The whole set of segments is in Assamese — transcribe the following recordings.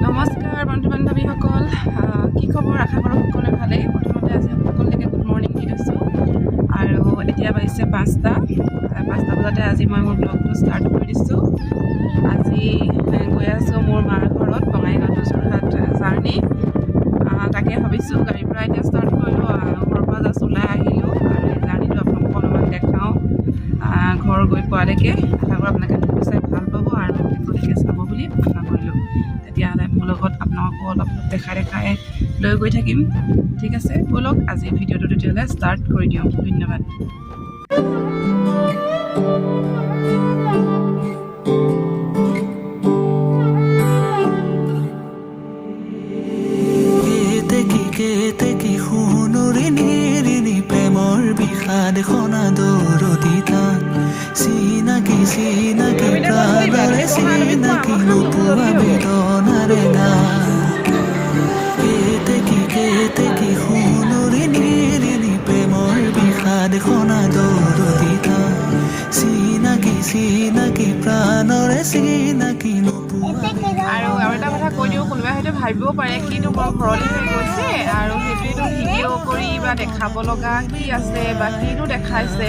নমস্কাৰ বন্ধু বান্ধৱীসকল, কি খবৰ? আশা কৰোঁ সকলোৱে ভালেই। প্ৰথমতে আজি সকলোকে গুড মৰ্ণিং দি দিছোঁ আৰু এতিয়া বাজিছে 5টা বজাতে আজি মই মোৰ ব্লগটো ষ্টাৰ্ট কৰি দিছোঁ। আজি গৈ আছোঁ মোৰ মাৰ ঘৰত, বঙাইগাঁও টু যোৰহাট জাৰ্ণি। তাকে ভাবিছোঁ গাড়ীৰ পৰা এতিয়া ষ্টাৰ্ট কৰিলোঁ আৰু ঘৰৰ পৰা জাষ্ট ওলাই আহিলোঁ আৰু এই জাৰ্ণিটো আপোনালোকক অলপমান দেখাওঁ। ঘৰ গৈ পোৱালৈকে আশা কৰোঁ আপোনালোকে ভিডিঅ' চাই ভাল পাব আৰু শেষলৈকে চাব বুলি আশা কৰিলোঁ। তেতিয়াহ'লে মোৰ লগত আপোনালোকো অলপ দেখাই লৈ গৈ থাকিম। ঠিক আছে, ব'লক আজি ভিডিঅ'টো তেতিয়াহ'লে ষ্টাৰ্ট কৰি দিওঁ। ধন্যবাদ। প্ৰেমৰ বিষাদ সনাদৰতি তাত চিনাকি প্ৰাণৰে চিনাকি নোপোৱা বেদনাৰে গান কেতেকি সোণৰি নিৰিণি প্ৰেমৰ বিষাদ সনাদৰতি তাত চিনাকি প্ৰাণৰে চিনাকি আৰু এটা কথা কৈ দিওঁ, কোনোবাই হয়তো ভাবিব পাৰে কিনো বৰ ঘৰলৈ হৈ গৈছে আৰু সেইটোৱেতো ভিডিঅ' কৰি বা দেখাব লগা কি আছে বা কিনো দেখাইছে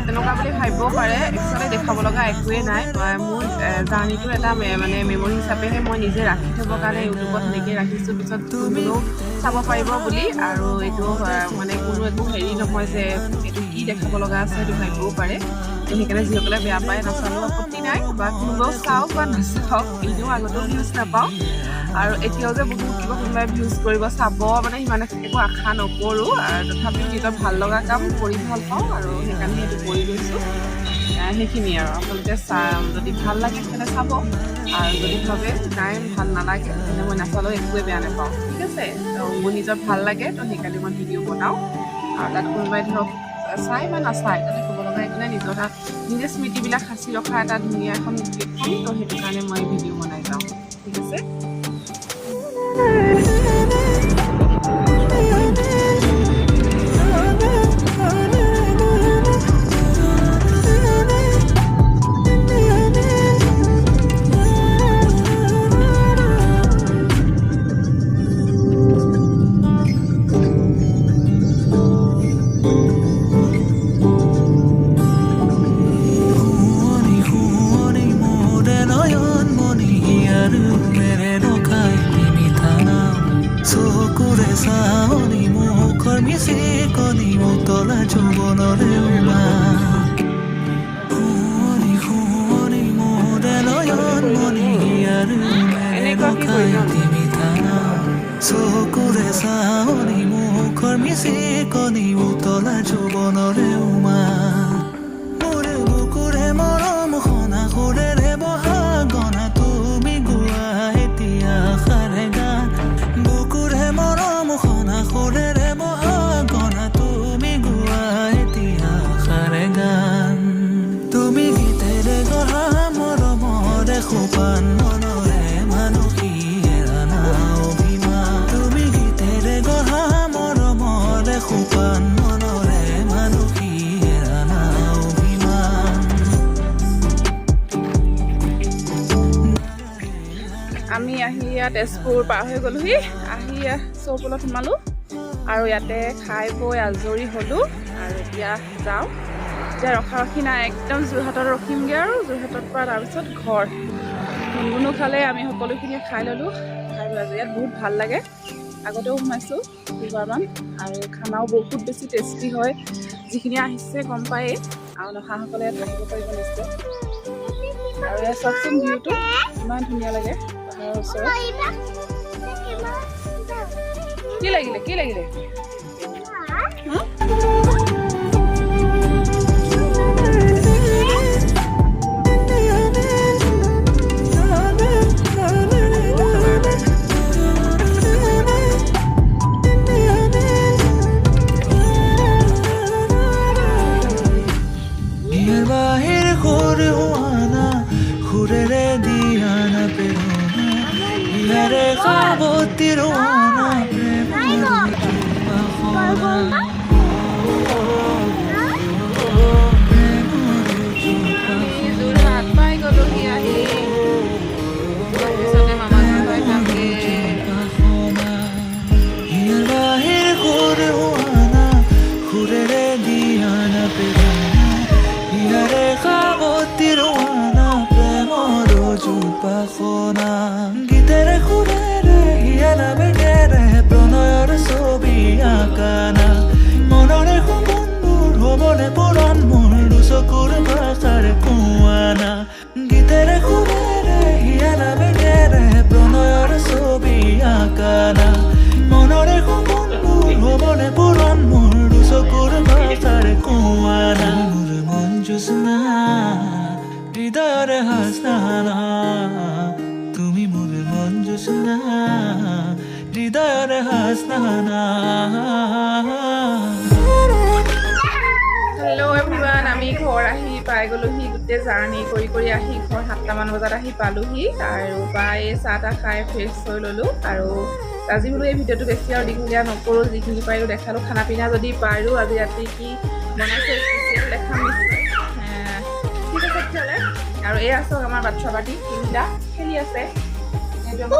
তেনেকুৱা বুলি ভাবিব পাৰে। একচুৱেলি দেখাব লগা একোৱেই নাই। মোৰ জাৰ্ণিটোৰ এটা মানে মেমৰি হিচাপেহে মই নিজে ৰাখি থ'বৰ কাৰণে ইউটিউবত সেনেকৈ ৰাখিছোঁ, পিছত কোনেও চাব পাৰিব বুলি। আৰু এইটো মানে কোনো একো হেৰি নহয় যে এইটো কি দেখাব লগা আছে সেইটো ভাবিবও পাৰে। সেইকাৰণে যিসকলে বেয়া পায় নাচালেও আপত্তি নাই, বা কোনোবাও চাওক বা নাচাওক, এনেও আগতেও ভিউজ নাপাওঁ আৰু এতিয়াও যে বহুত কিবা কোনোবাই ভিউজ কৰিব চাব মানে সিমান একো আশা নকৰোঁ। তথাপিও নিজৰ ভাল লগা কাম কৰি ভাল পাওঁ আৰু সেইকাৰণে সেইটো কৰি গৈছোঁ। সেইখিনিয়ে আৰু আপোনালোকে যদি ভাল লাগে তেতিয়াহ'লে চাব, আৰু যদি ভাবে নাই ভাল নালাগে তেতিয়াহ'লে মই নাচালেও একোৱে বেয়া নাপাওঁ। ঠিক আছে, মোৰ নিজৰ ভাল লাগে তো সেইকাৰণে মই ভিডিঅ' বনাওঁ। আৰু তাত কোনোবাই ধৰক চাই বা নাচায় তাতে ক'ব লগা একো নাই। নিজৰ এটা নিজে স্মৃতিবিলাক সাঁচি ৰখা এটা ধুনীয়া এখন প্লেটফৰ্ম, তো সেইটো কাৰণে মই ভিডিঅ' বনাই যাওঁ। ঠিক আছে। চাৱনি মুখৰ মিচিকনি উতলা যৌৱনৰে উমা শুৱনি মোৰে নয়ন মনি আৰু মেৰে ৰখাই তিমি থানা চকুৰে চাৱনি মুখৰ মিচিকনি উতলা যৌৱনৰে উমা মোৰে বুকুৰে মৰম সনা সুৰেৰে বহাগনা তুমি গোৱা এতিয়া সাৰে গান বুকুৰে মৰম সুৰেৰে বহাগনা তুমি গোৱা এতিয়া সাৰে গান তুমি গীতেৰে গঢ়া মৰমৰে সোপান মনৰে মানসী এৰানা অভিমান তুমি গীতেৰে গঢ়া মৰমৰে সোপান মনৰে মানসী এৰানা অভিমান। আমি আহি ইয়াত তেজপুৰ পাৰ হৈ গ'লোহি, আহি চৌপলত সোমালোঁ আৰু ইয়াতে খাই বৈ আজৰি হ'লোঁ আৰু এতিয়া যাওঁ। এতিয়া ৰখি নাই, একদম যোৰহাটত ৰখিমগৈ আৰু যোৰহাটৰ পৰা তাৰপিছত ঘৰ। গুণগুণো খালে, আমি সকলোখিনিয়ে খাই ল'লোঁ। আৰু ইয়াত বহুত ভাল লাগে, আগতেও সোমাইছোঁ দুবাৰমান আৰু খানাও বহুত বেছি টেষ্টি হয়। যিখিনি আহিছে গম পায়েই, আৰু নখাসকলে ইয়াত আহিব পাৰিব নিশ্চয়। আৰু ইয়াত চাওকচোন ভিউটো ইমান ধুনীয়া লাগে পাহাৰৰ ওচৰত। কি লাগিলে বাহিৰ সুৰ হোৱানা সুৰেৰে দিয়ানা পেৰোনা ইয়াৰে সাৱতী ৰোৱানা উপাসনা গীতেৰে সুৰেৰে হিয়ানা বেগেৰে প্ৰণয়ৰ ছবি আঁকানা মনৰে সপোনবোৰ হ'বনে পুৰণ মোৰ দুচকুৰ ভাষাৰে কোৱানা গীতেৰে সুৰেৰে হিয়ানা বেগেৰে প্ৰণয়ৰ ছবি আঁকানা মনৰে সপোনবোৰ হ'বনে পুৰণ মোৰ দুচকুৰ ভাষাৰে কোৱানা মোৰ মন জোছনা হৃদয়ৰে হাসনা তুমি মোৰ মন জোছনা হৃদয়ৰে হাসনা হেল্ল' এভৰিৱান আমি ঘৰ আহি পাই গ'লোহি গোটেই জাৰ্ণি কৰি আহি ঘৰ 7টামান বজাত আহি পালোহি আৰু পাই চাহ তাহ খাই ফ্ৰেছ হৈ ল'লোঁ আৰু আজি বোলো এই ভিডিঅ'টো বেছি আৰু দীঘলীয়া নকৰোঁ যিখিনি পাৰিলোঁ দেখালোঁ খানা পিনা যদি পাৰোঁ আজি ৰাতি কি বনাইছে স্পেচিয়েল দেখাম নিশ্চয় ঠিক আছে তেতিয়াহ'লে আৰু এই আছোঁ আমাৰ বাচ্ছা পাৰ্টি তিনিটা খেলি আছে এইটো আমাৰ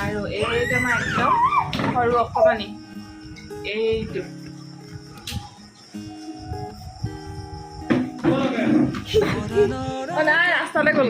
আৰু এইটো আমাৰ একদম সৰু অকণমানি এইটো নাই ৰাস্তালৈ গ'ল